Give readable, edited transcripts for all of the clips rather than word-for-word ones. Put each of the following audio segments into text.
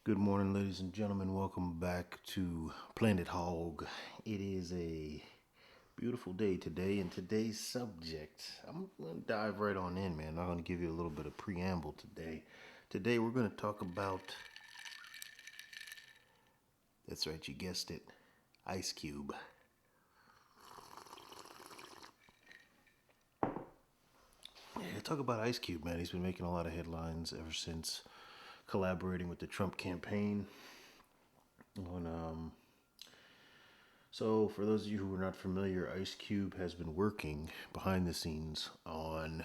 Good morning, ladies and gentlemen. Welcome back to Planet Hog. It is a beautiful day today, and today's subject, I'm going to dive right on in, man. I'm going to give you a little bit of preamble today. Today, we're going to talk about, that's right, you guessed it, Ice Cube. Yeah, talk about Ice Cube, man. He's been making a lot of headlines ever since collaborating with the Trump campaign on So, for those of you who are not familiar, Ice Cube has been working behind the scenes on,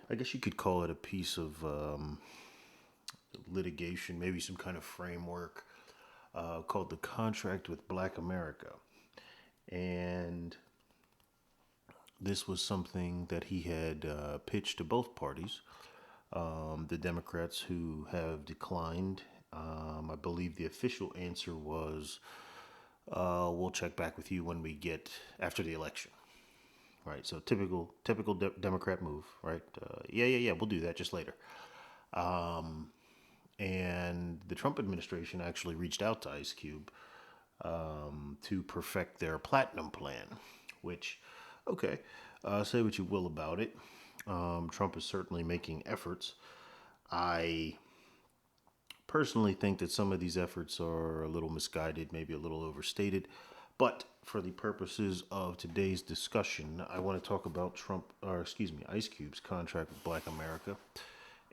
I guess you could call it a piece of litigation, maybe some kind of framework called the Contract with Black America. And this was something that he had pitched to both parties, the Democrats who have declined. I believe the official answer was, we'll check back with you when we get after the election. Right, so typical Democrat move, right? Yeah. We'll do that just later. And the Trump administration actually reached out to Ice Cube to perfect their platinum plan, which, okay, say what you will about it. Trump is certainly making efforts. I personally think that some of these efforts are a little misguided, maybe a little overstated. But for the purposes of today's discussion, I want to talk about Ice Cube's contract with Black America.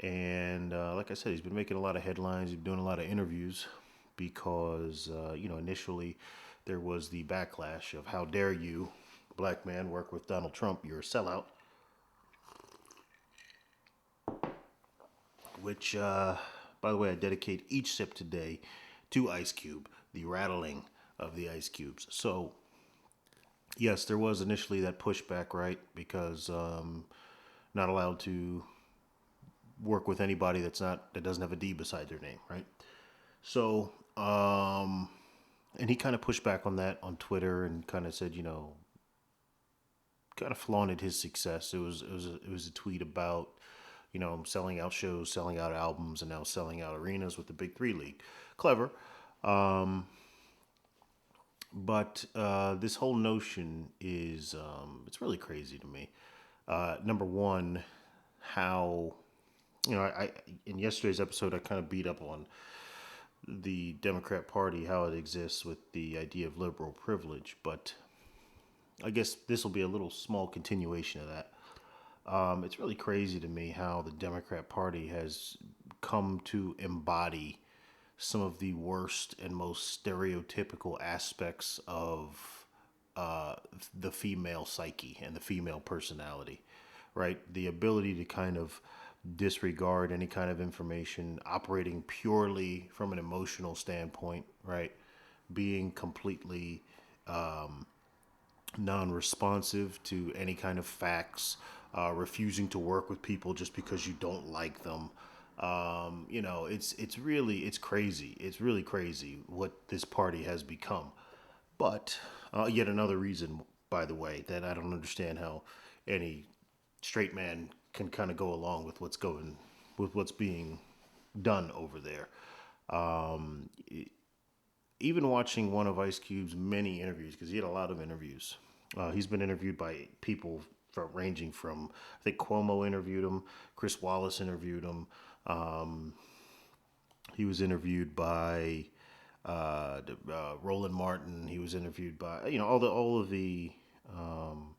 And like I said, he's been making a lot of headlines. He's been doing a lot of interviews because, initially there was the backlash of how dare you, black man, work with Donald Trump? You're a sellout. Which, by the way, I dedicate each sip today to Ice Cube, the rattling of the ice cubes. So, yes, there was initially that pushback, right? Because not allowed to work with anybody that doesn't have a D beside their name, right? So, and he kind of pushed back on that on Twitter and kind of said, kind of flaunted his success. It was a tweet about, selling out shows, selling out albums, and now selling out arenas with the Big Three League. Clever. But this whole notion is, it's really crazy to me. Number one, how, I in yesterday's episode, I kind of beat up on the Democrat Party, how it exists with the idea of liberal privilege. But I guess this will be a little small continuation of that. It's really crazy to me how the Democrat Party has come to embody some of the worst and most stereotypical aspects of the female psyche and the female personality, right? The ability to kind of disregard any kind of information, operating purely from an emotional standpoint, right? Being completely non-responsive to any kind of facts, refusing to work with people just because you don't like them. It's crazy. It's really crazy what this party has become. But yet another reason, by the way, that I don't understand how any straight man can kind of go along with what's being done over there. Even watching one of Ice Cube's many interviews, because he had a lot of interviews. He's been interviewed by people ranging from, I think Cuomo interviewed him, Chris Wallace interviewed him. He was interviewed by Roland Martin. He was interviewed by all of the.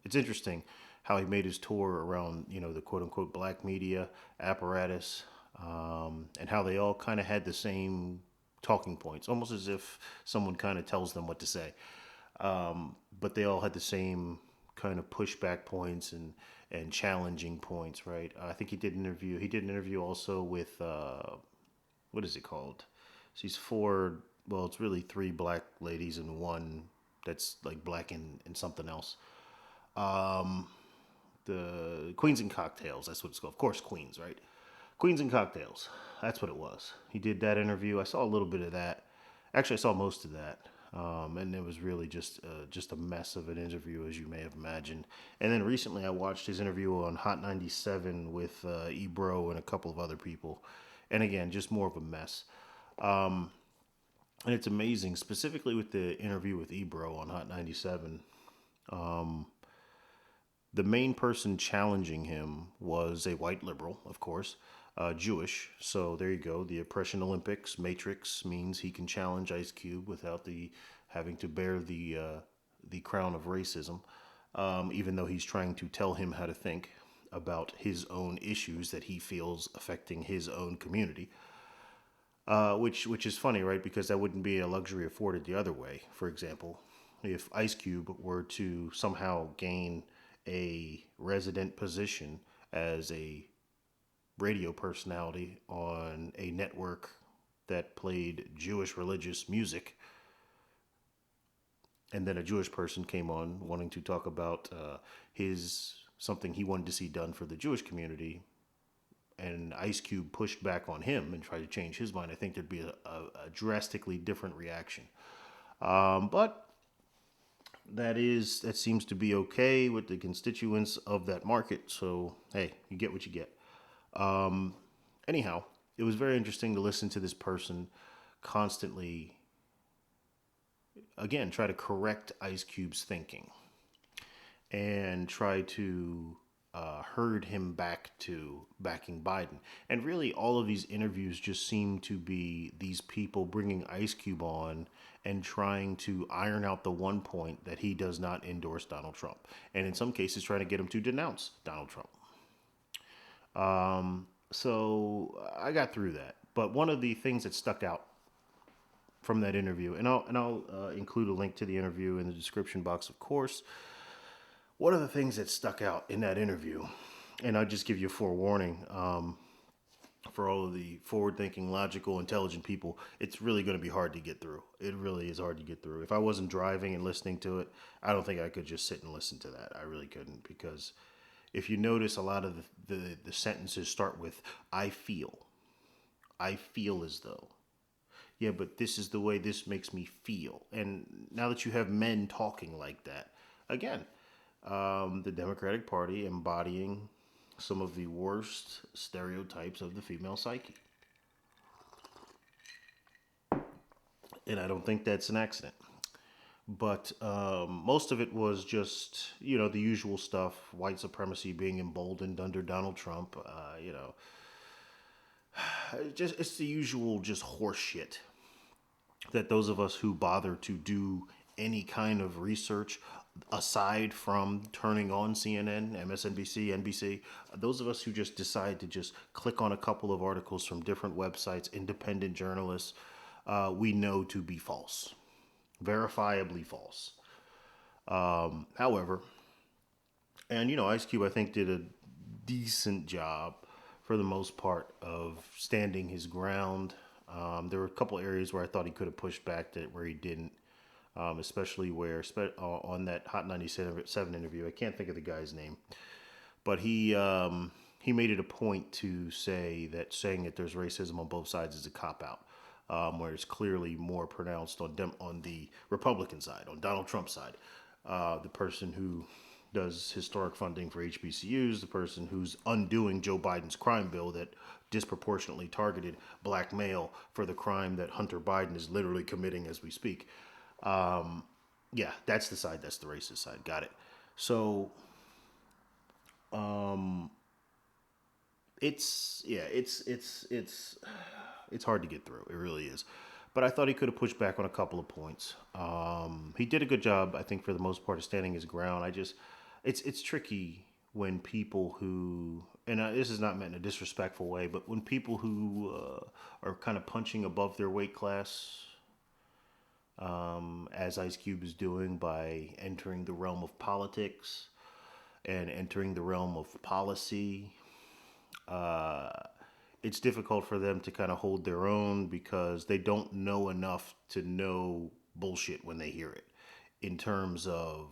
It's interesting how he made his tour around the quote unquote black media apparatus, and how they all kind of had the same talking points, almost as if someone kind of tells them what to say. But they all had the same kind of pushback points and challenging points, right? I think he did an interview. He did an interview also with what is it called? So he's four. Well, it's really three black ladies and one that's like black and something else. The Queens and Cocktails. That's what it's called. Of course, Queens, right? Queens and Cocktails. That's what it was. He did that interview. I saw a little bit of that. Actually, I saw most of that. And it was really just a mess of an interview, as you may have imagined. And then recently, I watched his interview on Hot 97 with Ebro and a couple of other people, and again, just more of a mess. And it's amazing, specifically with the interview with Ebro on Hot 97. The main person challenging him was a white liberal, of course, Jewish. So there you go. The Oppression Olympics matrix means he can challenge Ice Cube without the having to bear the crown of racism, even though he's trying to tell him how to think about his own issues that he feels affecting his own community. Which is funny, right? Because that wouldn't be a luxury afforded the other way. For example, if Ice Cube were to somehow gain a resident position as a radio personality on a network that played Jewish religious music, and then a Jewish person came on wanting to talk about his something he wanted to see done for the Jewish community, and Ice Cube pushed back on him and tried to change his mind, I think there'd be a drastically different reaction. But that seems to be okay with the constituents of that market. So hey, you get what you get. Anyhow, it was very interesting to listen to this person constantly, again, try to correct Ice Cube's thinking and try to herd him back to backing Biden. And really, all of these interviews just seem to be these people bringing Ice Cube on and trying to iron out the one point that he does not endorse Donald Trump. And in some cases, trying to get him to denounce Donald Trump. So I got through that. But one of the things that stuck out from that interview, and I'll include a link to the interview in the description box, of course. One of the things that stuck out in that interview, and I'll just give you a forewarning for all of the forward-thinking, logical, intelligent people, it's really going to be hard to get through. It really is hard to get through. If I wasn't driving and listening to it, I don't think I could just sit and listen to that. I really couldn't, because if you notice, a lot of the sentences start with, I feel. I feel as though. Yeah, but this is the way this makes me feel. And now that you have men talking like that, again, the Democratic Party embodying some of the worst stereotypes of the female psyche. And I don't think that's an accident. But most of it was just, the usual stuff, white supremacy being emboldened under Donald Trump, it's the usual just horse shit that those of us who bother to do any kind of research aside from turning on CNN, MSNBC, NBC, those of us who just decide to just click on a couple of articles from different websites, independent journalists, we know to be false, verifiably false. However, and Ice Cube, I think, did a decent job for the most part of standing his ground. There were a couple areas where I thought he could have pushed back that where he didn't, especially where on that Hot 97 interview. I can't think of the guy's name, but he made it a point to say that saying that there's racism on both sides is a cop out. Where it's clearly more pronounced on the Republican side, on Donald Trump's side. The person who does historic funding for HBCUs, the person who's undoing Joe Biden's crime bill that disproportionately targeted black male for the crime that Hunter Biden is literally committing as we speak. Yeah, that's the side. That's the racist side. Got it. So, it's hard to get through. It really is. But I thought he could have pushed back on a couple of points. He did a good job, I think, for the most part, of standing his ground. It's tricky when people who, and this is not meant in a disrespectful way, but when people who are kind of punching above their weight class, as Ice Cube is doing by entering the realm of politics and entering the realm of policy, it's difficult for them to kind of hold their own because they don't know enough to know bullshit when they hear it in terms of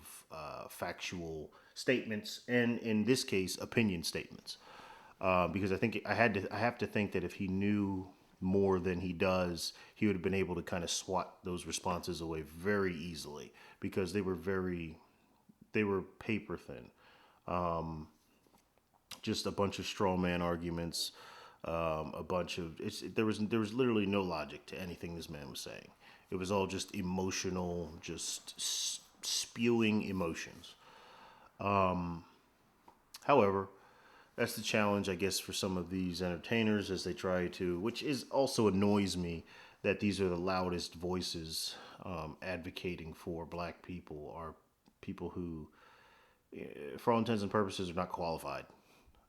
factual statements, and in this case, opinion statements. Because I think I have to think that if he knew more than he does, he would have been able to kind of swat those responses away very easily because they were paper thin. Just a bunch of straw man arguments, A bunch of there was literally no logic to anything this man was saying. It was all just emotional, just spewing emotions. However, that's the challenge, I guess, for some of these entertainers as they try to, which is also annoys me that these are the loudest voices advocating for black people are people who, for all intents and purposes, are not qualified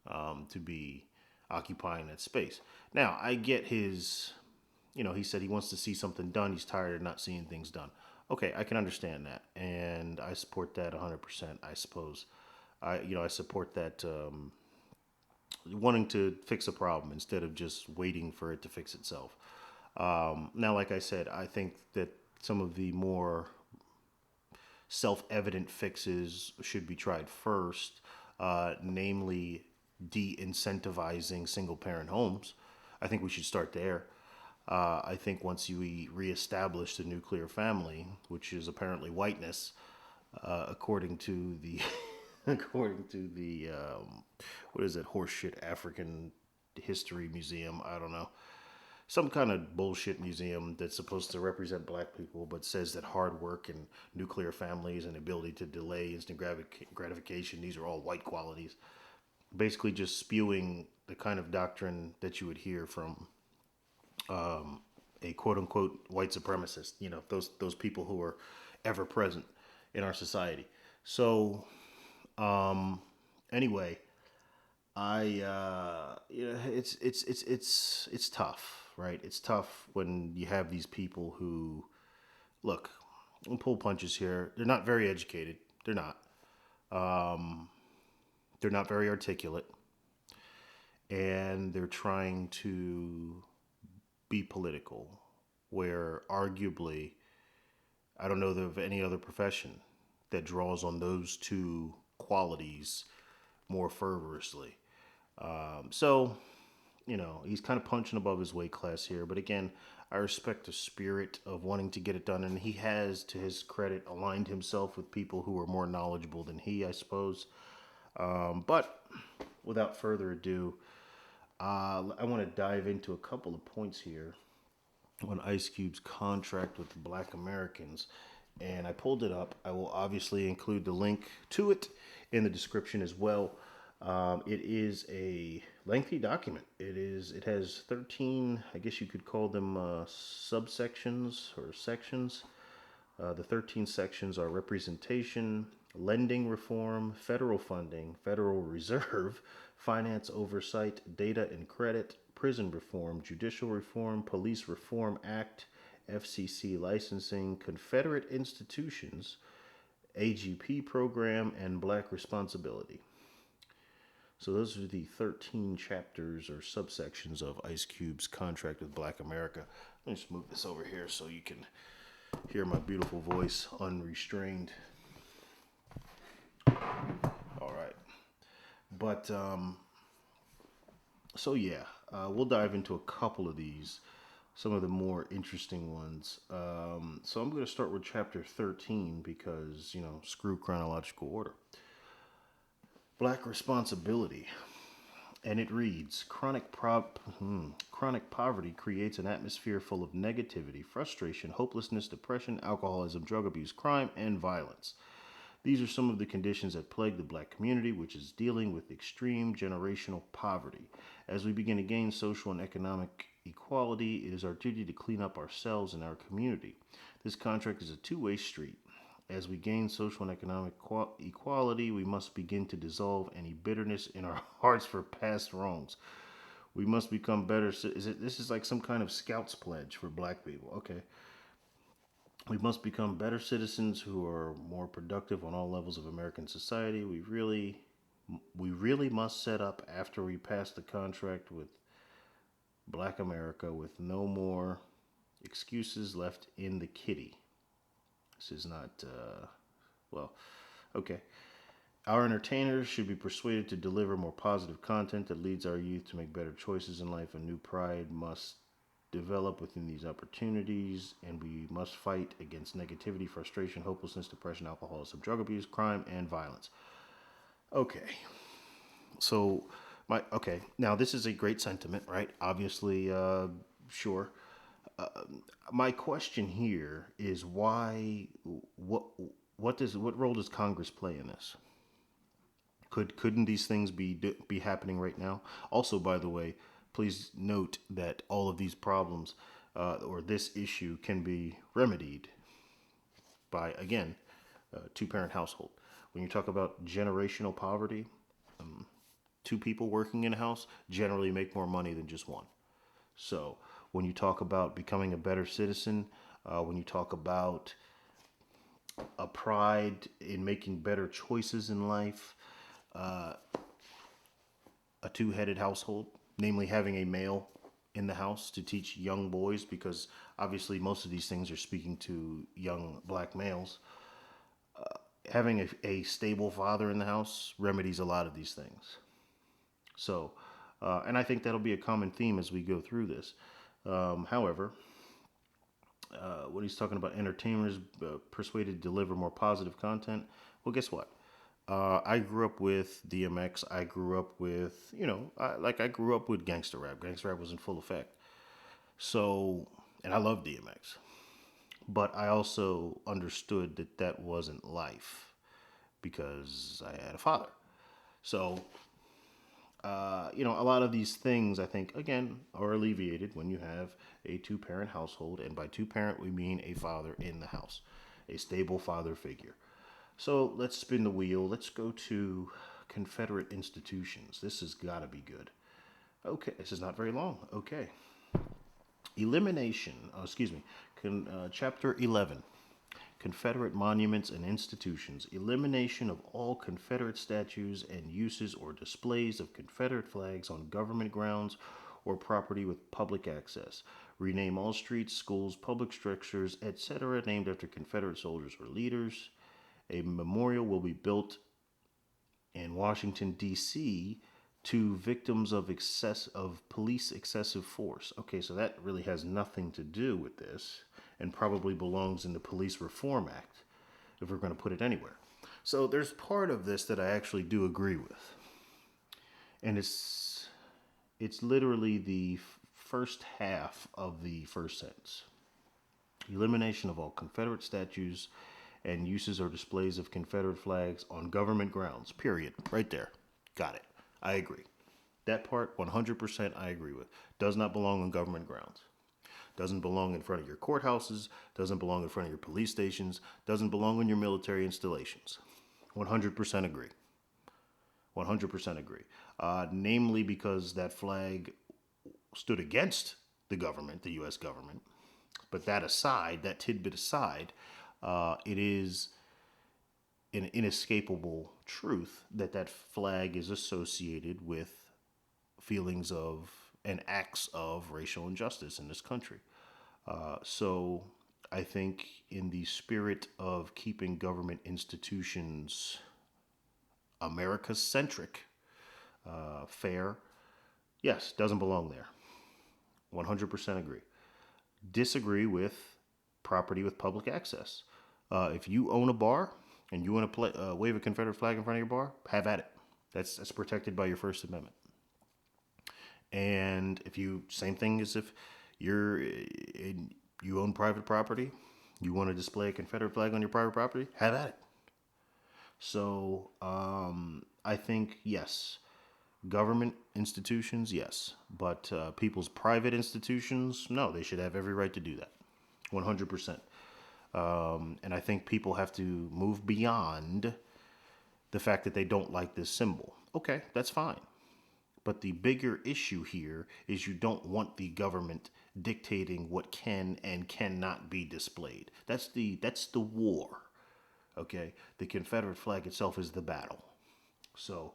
to be occupying that space. Now, I get his, he said he wants to see something done. He's tired of not seeing things done. Okay, I can understand that, and I support that 100%. I suppose, I support that. Wanting to fix a problem instead of just waiting for it to fix itself. Now, like I said, I think that some of the more self-evident fixes should be tried first, namely de-incentivizing single-parent homes. I think we should start there. I think once you reestablish the nuclear family, which is apparently whiteness, according to the according to the what is it, horseshit African history museum, I don't know, some kind of bullshit museum that's supposed to represent black people but says that hard work and nuclear families and ability to delay instant gratification, these are all white qualities, basically just spewing the kind of doctrine that you would hear from a quote unquote white supremacist, those people who are ever present in our society. So anyway, it's tough, right? It's tough when you have these people who look and pull punches here. They're not very educated. They're not. They're not very articulate, and they're trying to be political. Where arguably, I don't know of any other profession that draws on those two qualities more fervorously. So, he's kind of punching above his weight class here. But again, I respect the spirit of wanting to get it done. And he has, to his credit, aligned himself with people who are more knowledgeable than he, I suppose. But without further ado, I want to dive into a couple of points here on Ice Cube's contract with the Black Americans. And I pulled it up. I will obviously include the link to it in the description as well. It is a lengthy document. It has 13, I guess you could call them subsections or sections. The 13 sections are representation, lending reform, federal funding, Federal Reserve, finance oversight, data and credit, prison reform, judicial reform, police reform act, FCC licensing, Confederate institutions, AGP program, and black responsibility. So those are the 13 chapters or subsections of Ice Cube's contract with Black America. Let me just move this over here so you can hear my beautiful voice unrestrained. All right. But, so yeah, we'll dive into a couple of these, some of the more interesting ones. So I'm going to start with chapter 13 because, screw chronological order. Black responsibility. And it reads, chronic poverty creates an atmosphere full of negativity, frustration, hopelessness, depression, alcoholism, drug abuse, crime, and violence. These are some of the conditions that plague the black community, which is dealing with extreme generational poverty. As we begin to gain social and economic equality, it is our duty to clean up ourselves and our community. This contract is a two-way street. As we gain social and economic equality, we must begin to dissolve any bitterness in our hearts for past wrongs. We must become better. This is like some kind of scouts pledge for black people. Okay. We must become better citizens who are more productive on all levels of American society. We really must set up after we pass the contract with Black America with no more excuses left in the kitty. This is not, okay. Our entertainers should be persuaded to deliver more positive content that leads our youth to make better choices in life. A new pride must develop within these opportunities, and we must fight against negativity, frustration, hopelessness, depression, alcoholism, drug abuse, crime, and violence. Okay. So My okay. Now this is a great sentiment, right? Obviously, sure. My question here is why? What? What role does Congress play in this? Couldn't these things be happening right now? Also, by the way, please note that all of these problems or this issue can be remedied by again two-parent household. When you talk about generational poverty, two people working in a house generally make more money than just one. So when you talk about becoming a better citizen, when you talk about a pride in making better choices in life, a two-headed household, namely having a male in the house to teach young boys, because obviously most of these things are speaking to young black males. Having a stable father in the house remedies a lot of these things. So, and I think that'll be a common theme as we go through this. However, when he's talking about entertainers persuaded to deliver more positive content, well, guess what? I grew up with DMX. I grew up with, I grew up with gangster rap. Gangster rap was in full effect. So, and I love DMX. But I also understood that that wasn't life because I had a father. So, a lot of these things I think, again, are alleviated when you have a two-parent household. And by two-parent, we mean a father in the house, a stable father figure. So let's spin the wheel. Let's go to Confederate institutions. This has got to be good. Okay, this is not very long. Okay. Elimination, Chapter 11, Confederate Monuments and Institutions. Elimination of all Confederate statues and uses or displays of Confederate flags on government grounds or property with public access. Rename all streets, schools, public structures, etc. named after Confederate soldiers or leaders. A memorial will be built in Washington, D.C. to victims of police excessive force. Okay, so that really has nothing to do with this and probably belongs in the Police Reform Act if we're going to put it anywhere. So there's part of this that I actually do agree with. And it's literally the first half of the first sentence. Elimination of all Confederate statues and uses or displays of Confederate flags on government grounds. Period. Right there. Got it. I agree. That part, 100% I agree with. Does not belong on government grounds. Doesn't belong in front of your courthouses. Doesn't belong in front of your police stations. Doesn't belong in your military installations. 100% agree. 100% agree. Namely because that flag stood against the government, the U.S. government. But that aside, that tidbit aside, it is an inescapable truth that that flag is associated with feelings of and acts of racial injustice in this country. So I think in the spirit of keeping government institutions America-centric, fair, yes, doesn't belong there. 100% agree. Disagree with property with public access. If you own a bar and you want to wave a Confederate flag in front of your bar, have at it. That's protected by your First Amendment. And if you, same thing as if you own private property, you want to display a Confederate flag on your private property, have at it. So I think yes, government institutions, yes, but people's private institutions, no, they should have every right to do that, 100%. And I think people have to move beyond the fact that they don't like this symbol. Okay, that's fine. But the bigger issue here is you don't want the government dictating what can and cannot be displayed. That's the war. Okay, the Confederate flag itself is the battle. So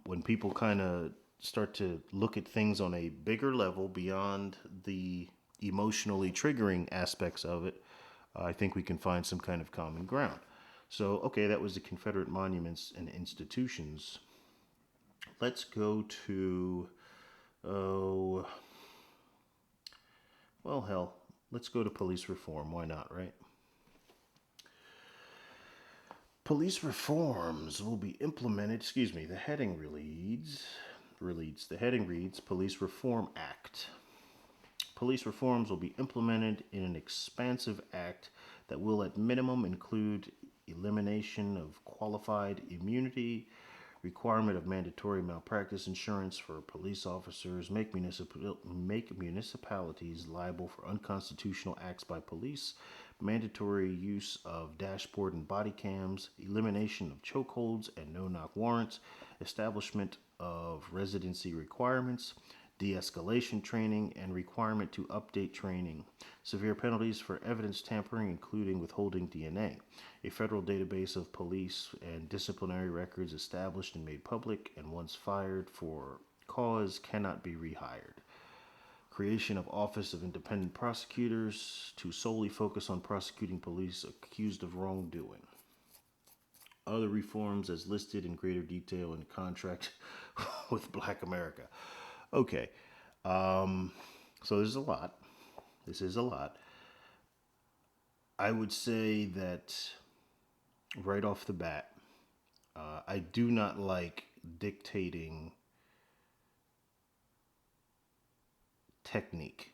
when people kind of start to look at things on a bigger level beyond the emotionally triggering aspects of it, I think we can find some kind of common ground. So, okay, that was the Confederate monuments and institutions. Let's go to, oh, well, hell, let's go to police reform. Why not, right? Police reforms will be implemented. Excuse me. The heading reads Police Reform Act. Police reforms will be implemented in an expansive act that will at minimum include elimination of qualified immunity, requirement of mandatory malpractice insurance for police officers, make municipalities liable for unconstitutional acts by police, mandatory use of dashboard and body cams, elimination of chokeholds and no-knock warrants, establishment of residency requirements, de-escalation training, and requirement to update training. Severe penalties for evidence tampering, including withholding DNA. A federal database of police and disciplinary records established and made public, and once fired for cause cannot be rehired. Creation of Office of Independent Prosecutors to solely focus on prosecuting police accused of wrongdoing. Other reforms as listed in greater detail in the contract with Black America. Okay, so there's a lot. This is a lot. I would say that right off the bat, I do not like dictating technique.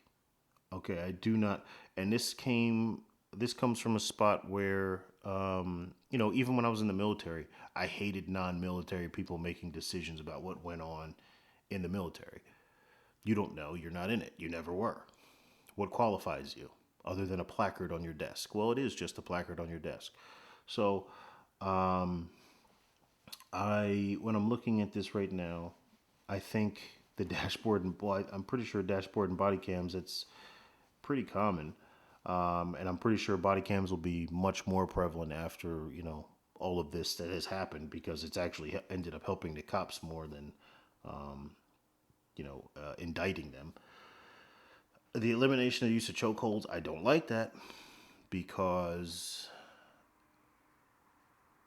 Okay, I do not, and this comes from a spot where, even when I was in the military, I hated non-military people making decisions about what went on in the military. You don't know, you're not in it, you never were. What qualifies you other than a placard on your desk? Well, it is just a placard on your desk. So, when I'm looking at this right now, I think the dashboard I'm pretty sure dashboard and body cams, it's pretty common. And I'm pretty sure body cams will be much more prevalent after, all of this that has happened, because it's actually ended up helping the cops more than, indicting them. The elimination of use of chokeholds, I don't like that, because,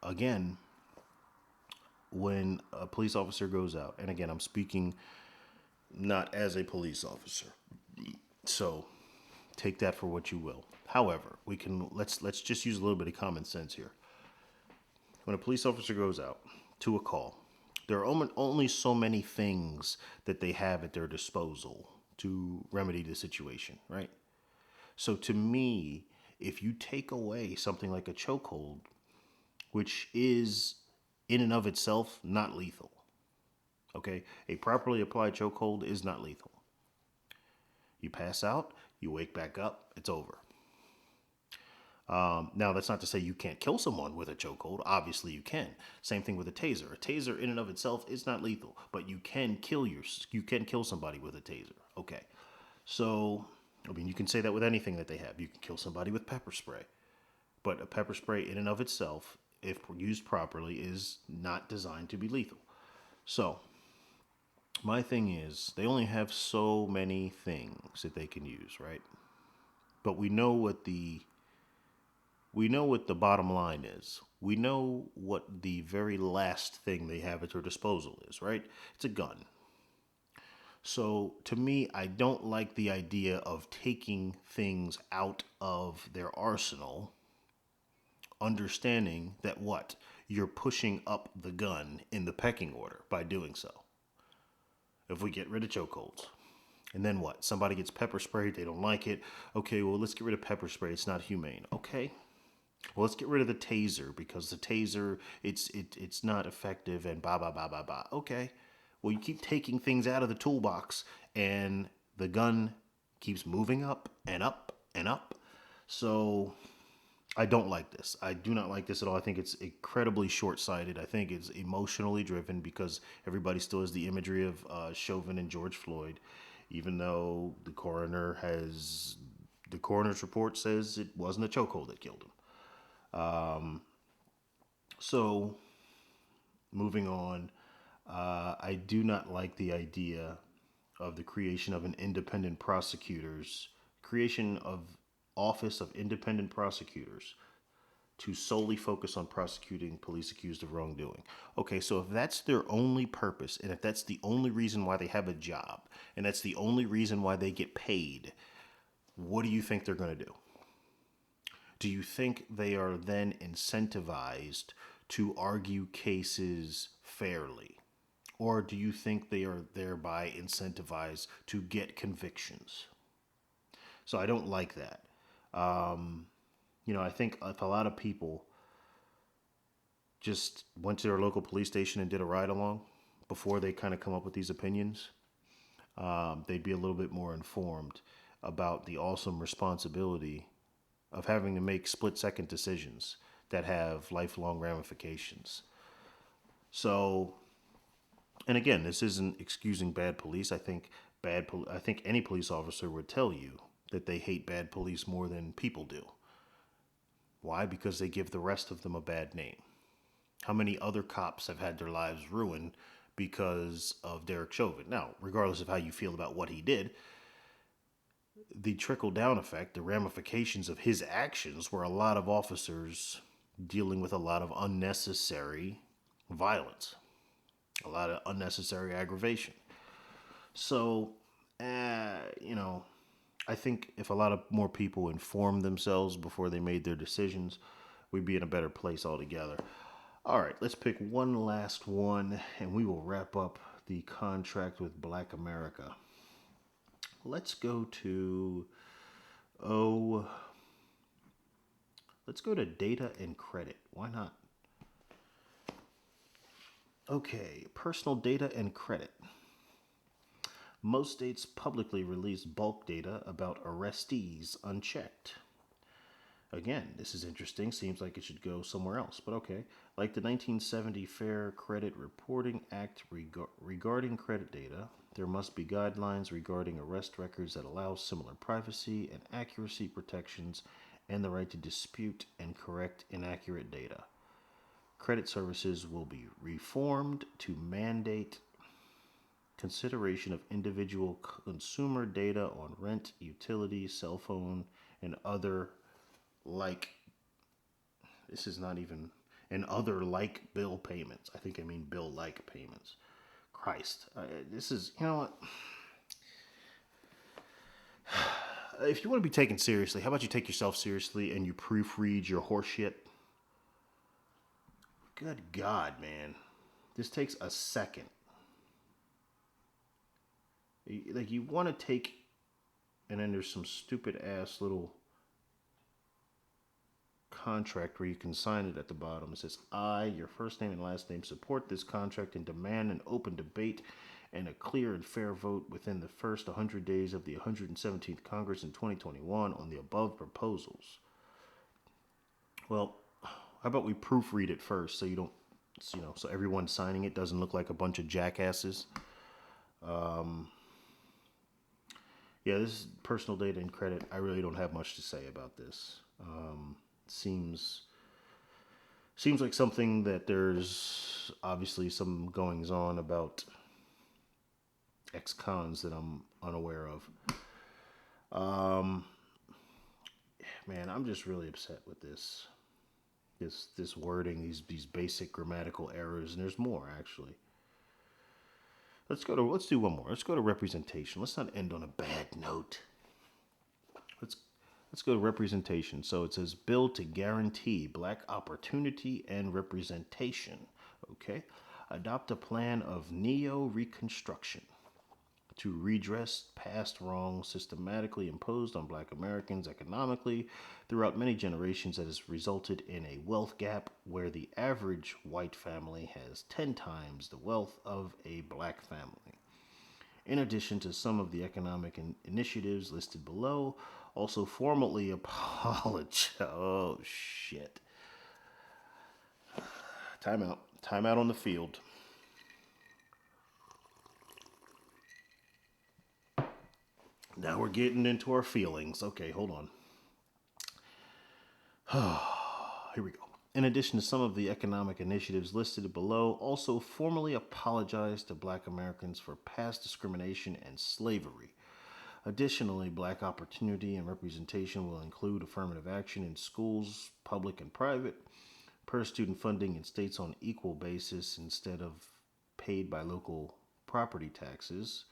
again, when a police officer goes out, and again, I'm speaking not as a police officer, so take that for what you will. However, let's just use a little bit of common sense here. When a police officer goes out to a call, there are only so many things that they have at their disposal to remedy the situation, right? So to me, if you take away something like a chokehold, which is in and of itself not lethal, okay? A properly applied chokehold is not lethal. You pass out, you wake back up, it's over. Now, that's not to say you can't kill someone with a chokehold. Obviously, you can. Same thing with a taser. A taser, in and of itself, is not lethal, but you can kill somebody with a taser. Okay, so you can say that with anything that they have. You can kill somebody with pepper spray, but a pepper spray, in and of itself, if used properly, is not designed to be lethal. So, my thing is, they only have so many things that they can use, right? But we know what the bottom line is. We know what the very last thing they have at their disposal is, right? It's a gun. So to me, I don't like the idea of taking things out of their arsenal, understanding that you're pushing up the gun in the pecking order by doing so. If we get rid of chokeholds, and then what? Somebody gets pepper sprayed, they don't like it. Okay, well, let's get rid of pepper spray. It's not humane. Okay. Well, let's get rid of the taser, because the taser, it's not effective, and blah, blah, blah, blah, blah. Okay. Well, you keep taking things out of the toolbox, and the gun keeps moving up and up and up. So I don't like this. I do not like this at all. I think it's incredibly short-sighted. I think it's emotionally driven, because everybody still has the imagery of Chauvin and George Floyd, even though the coroner's report says it wasn't a chokehold that killed him. So, moving on, I do not like the idea of the creation of creation of Office of Independent Prosecutors to solely focus on prosecuting police accused of wrongdoing. Okay, so if that's their only purpose, and if that's the only reason why they have a job, and that's the only reason why they get paid, what do you think they're going to do? Do you think they are then incentivized to argue cases fairly? Or do you think they are thereby incentivized to get convictions? So I don't like that. Um, I think if a lot of people just went to their local police station and did a ride along before they kind of come up with these opinions, they'd be a little bit more informed about the awesome responsibility of having to make split second decisions that have lifelong ramifications. So, and again, this isn't excusing bad police. I think any police officer would tell you that they hate bad police more than people do. Why? Because they give the rest of them a bad name. How many other cops have had their lives ruined because of Derek Chauvin? Now, regardless of how you feel about what he did, the trickle down effect, the ramifications of his actions were a lot of officers dealing with a lot of unnecessary violence, a lot of unnecessary aggravation. So, you know, I think if a lot of more people informed themselves before they made their decisions, we'd be in a better place altogether. All right, let's pick one last one and we will wrap up the contract with Black America. Let's go to, oh, let's go to data and credit. Why not? Okay, personal data and credit. Most states publicly release bulk data about arrestees unchecked. Again, this is interesting. Seems like it should go somewhere else, but okay. Like the 1970 Fair Credit Reporting Act regarding credit data, there must be guidelines regarding arrest records that allow similar privacy and accuracy protections and the right to dispute and correct inaccurate data. Credit services will be reformed to mandate consideration of individual consumer data on rent, utilities, cell phone, and other like, this is not even, and other like bill payments. I think I mean bill like payments. Christ. This is, you know what? If you want to be taken seriously, how about you take yourself seriously and you proofread your horseshit? Good God, man. This takes a second. Like, you want to take, and then there's some stupid ass little contract where you can sign it at the bottom. It says, I, your first name and last name, support this contract and demand an open debate and a clear and fair vote within the first 100 days of the 117th Congress in 2021 on the above proposals. Well, how about we proofread it first so you don't, so everyone signing it doesn't look like a bunch of jackasses. Yeah, this is personal data and credit. I really don't have much to say about this. Seems like something that there's obviously some goings on about ex-cons that I'm unaware of. Man, I'm just really upset with this wording, these basic grammatical errors, and there's more actually. Let's do one more. Let's go to representation. Let's not end on a bad note. Let's go to representation. So it says bill to guarantee black opportunity and representation. Okay. Adopt a plan of neo-reconstruction to redress past wrongs systematically imposed on black Americans economically throughout many generations that has resulted in a wealth gap where the average white family has 10 times the wealth of a black family. In addition to some of the economic initiatives listed below, also formally apologize. Oh, shit. Timeout. Timeout on the field. Now we're getting into our feelings. Okay, hold on. Here we go. In addition to some of the economic initiatives listed below, also formally apologize to black Americans for past discrimination and slavery. Additionally, black opportunity and representation will include affirmative action in schools, public and private, per student funding in states on equal basis instead of paid by local property taxes,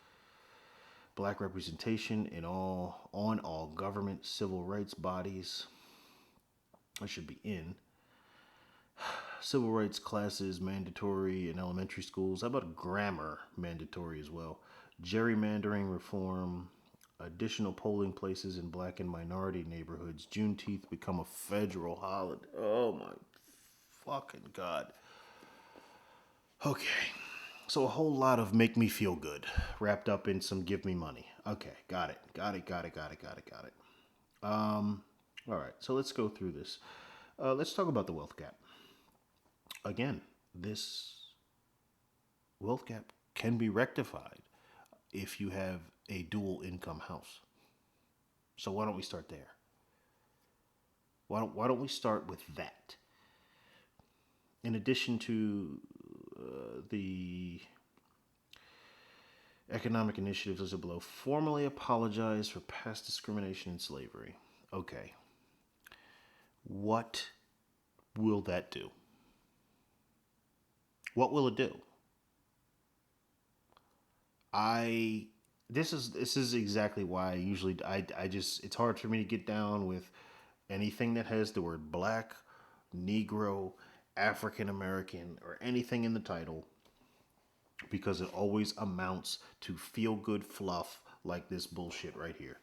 black representation on all government civil rights bodies. I should be in. Civil rights classes mandatory in elementary schools. How about grammar mandatory as well? Gerrymandering reform, additional polling places in black and minority neighborhoods. Juneteenth become a federal holiday. Oh my fucking God. Okay. So a whole lot of make me feel good wrapped up in some give me money. Okay, got it. Got it. All right, so let's go through this. Let's talk about the wealth gap. Again, this wealth gap can be rectified if you have a dual income house. So why don't we start there? Why don't we start with that? In addition to the economic initiatives listed below, formally apologize for past discrimination and slavery. Okay. What will that do? What will it do? I this is exactly why I just it's hard for me to get down with anything that has the word black, Negro, African American, or anything in the title because it always amounts to feel good fluff like this bullshit right here.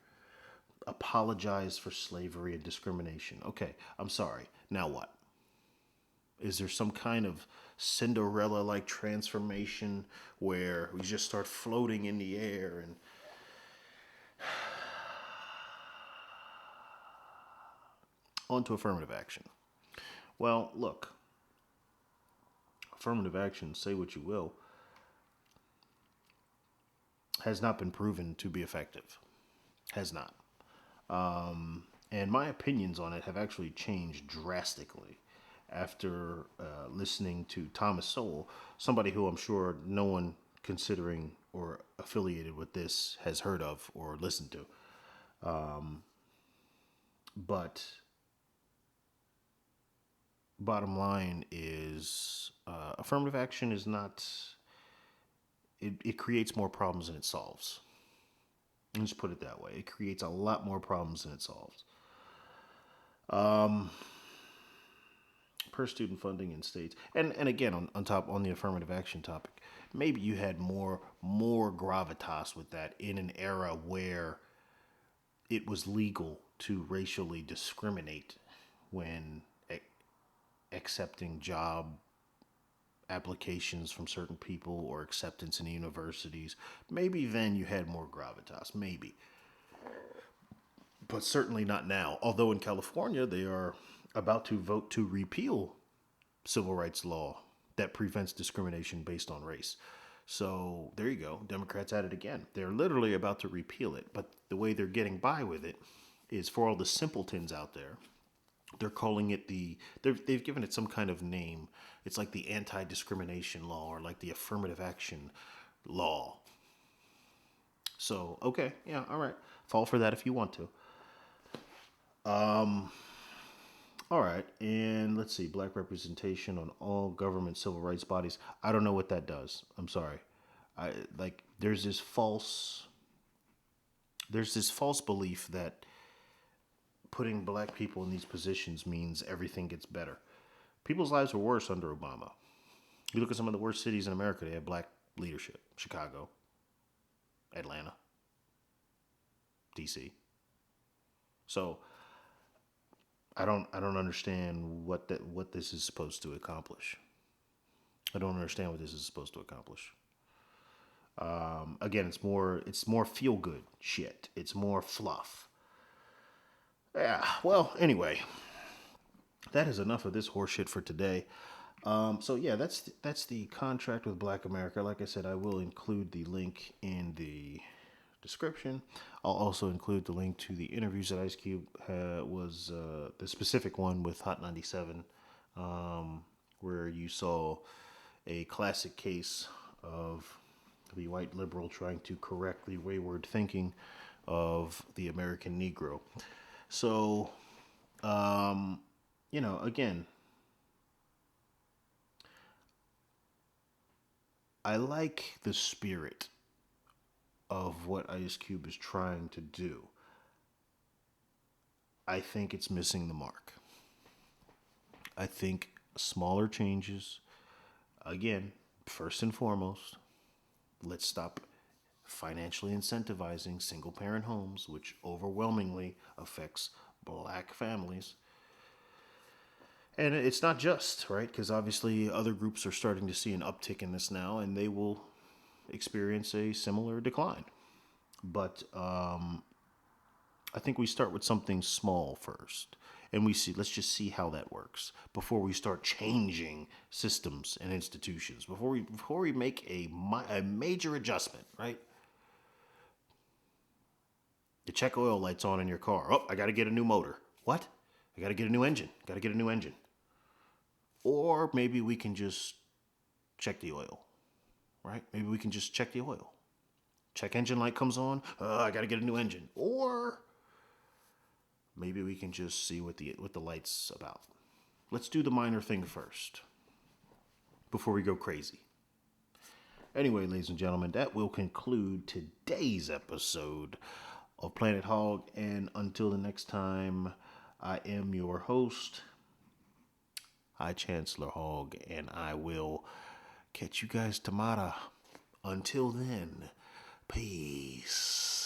Apologize for slavery and discrimination. Okay, I'm sorry. Now what? Is there some kind of Cinderella like transformation where we just start floating in the air and onto affirmative action? Well, look, affirmative action, say what you will, has not been proven to be effective. Has not. And my opinions on it have actually changed drastically after listening to Thomas Sowell, somebody who I'm sure no one considering or affiliated with this has heard of or listened to. But bottom line is affirmative action is not, it creates more problems than it solves. Let's put it that way. It creates a lot more problems than it solves. Per student funding in states, and again on top on the affirmative action topic, maybe you had more gravitas with that in an era where it was legal to racially discriminate when accepting job applications from certain people or acceptance in universities. Maybe then you had more gravitas, maybe, but certainly not now. Although in California they are about to vote to repeal civil rights law that prevents discrimination based on race. So there you go. Democrats at it again. They're literally about to repeal it, but the way they're getting by with it is for all the simpletons out there. They're calling it they've given it some kind of name. It's like the anti-discrimination law or like the affirmative action law. So, okay, yeah, all right. Fall for that if you want to. All right, and let's see, black representation on all government civil rights bodies. I don't know what that does. I'm sorry. I like there's this false belief that putting black people in these positions means everything gets better. People's lives were worse under Obama. You look at some of the worst cities in America, they have black leadership. Chicago, Atlanta, DC. So I don't understand what this is supposed to accomplish. I don't understand what this is supposed to accomplish. Again, it's more feel good shit. It's more fluff. Yeah. Well, anyway, that is enough of this horseshit for today. So yeah, that's the contract with Black America. Like I said, I will include the link in the description. I'll also include the link to the interviews that Ice Cube was the specific one with Hot 97, where you saw a classic case of the white liberal trying to correct the wayward thinking of the American Negro. So, again, I like the spirit of what Ice Cube is trying to do. I think it's missing the mark. I think Smaller changes. Again, first and foremost, let's stop financially incentivizing single parent homes, which overwhelmingly affects black families. And it's not just, right? Because obviously other groups are starting to see an uptick in this now, and they will experience a similar decline. But I think we start with something small first. And let's just see how that works before we start changing systems and institutions. Before we make a major adjustment, right? The check oil light's on in your car. Oh, I got to get a new motor. What? I got to get a new engine. Got to get a new engine. Or maybe we can just check the oil, right? Maybe we can just check the oil. Check engine light comes on. I got to get a new engine. Or maybe we can just see what the light's about. Let's do the minor thing first before we go crazy. Anyway, ladies and gentlemen, that will conclude today's episode of Planet Hog. And until the next time, I am your host, High Chancellor Hog, and I will catch you guys tomorrow. Until then, peace.